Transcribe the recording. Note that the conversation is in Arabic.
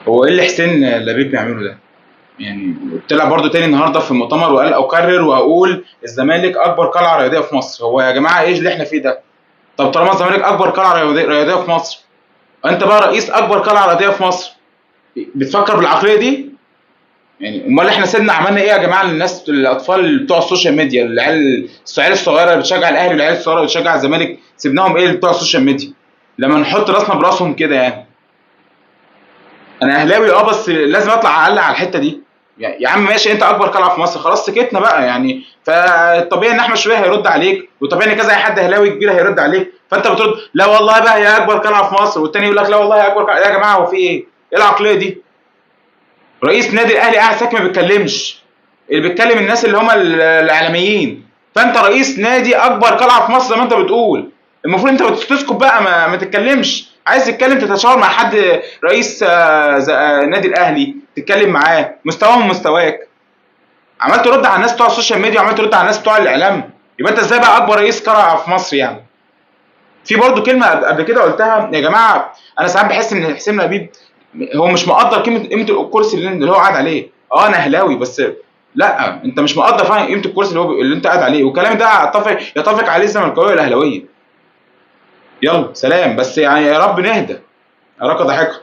هو ايه اللي حسين لبيب بيعمله ده؟ يعني طلع برضو تاني النهارده في المؤتمر وقال اكرر واقول الزمالك اكبر قلعه رياضيه في مصر. هو يا جماعه ايه اللي احنا فيه ده؟ طب طالما الزمالك اكبر قلعه رياضيه في مصر، انت بقى رئيس اكبر قلعه رياضيه في مصر، بتفكر بالعقليه دي؟ يعني امال احنا سيبنا عملنا ايه يا جماعه للناس الاطفال بتوع السوشيال ميديا، العيال الصغيره اللي بتشجع الاهلي والعيال الصغيره اللي بتشجع الزمالك، سيبناهم ايه بتوع السوشيال ميديا لما نحط راسنا براسهم كده يعني؟ انا اهلاوي بس لازم اطلع اقلع على الحته دي. يعني يا عم ماشي، انت اكبر قلعه في مصر، خلاص سكتنا بقى يعني. فالطبيعي ان احمد شويه هيرد عليك، وطبيعي ان كذا اي حد اهلاوي كبير هيرد عليك، فانت بترد لا والله بقى هي اكبر قلعه في مصر، والتاني يقول لك لا والله هي اكبر قلعه. يا جماعه هو في ايه؟ ايه العقليه دي؟ رئيس نادي الاهلي قاعد ساكت ما بيتكلمش، اللي بيتكلم الناس اللي هم الاعلاميين. فانت رئيس نادي اكبر قلعه في مصر زي ما انت بتقول، المفروض انت تسكت بقى، ما تتكلمش. عايز تتكلم تتشاور مع حد رئيس نادي الاهلي، تتكلم معاه مستواهم مستواك. عمال ترد على الناس بتوع السوشيال ميديا وعمال ترد على الناس بتوع الاعلام، يبقى انت ازاي بقى اكبر رئيس قلعه في مصر يعني؟ في برضه كلمه قبل كده قلتها يا جماعه، انا ساعات بحس ان حسين لبيب هو مش مقدر قيمه الكرسي اللي هو قاعد عليه. انا اهلاوي بس لا، انت مش مقدر فعلا قيمه الكرسي اللي انت قاعد عليه، والكلام ده يتفق عليه الزملكاويه والاهلاويه. يلا سلام، بس يعني يا رب نهدى. اراك ضاحكه.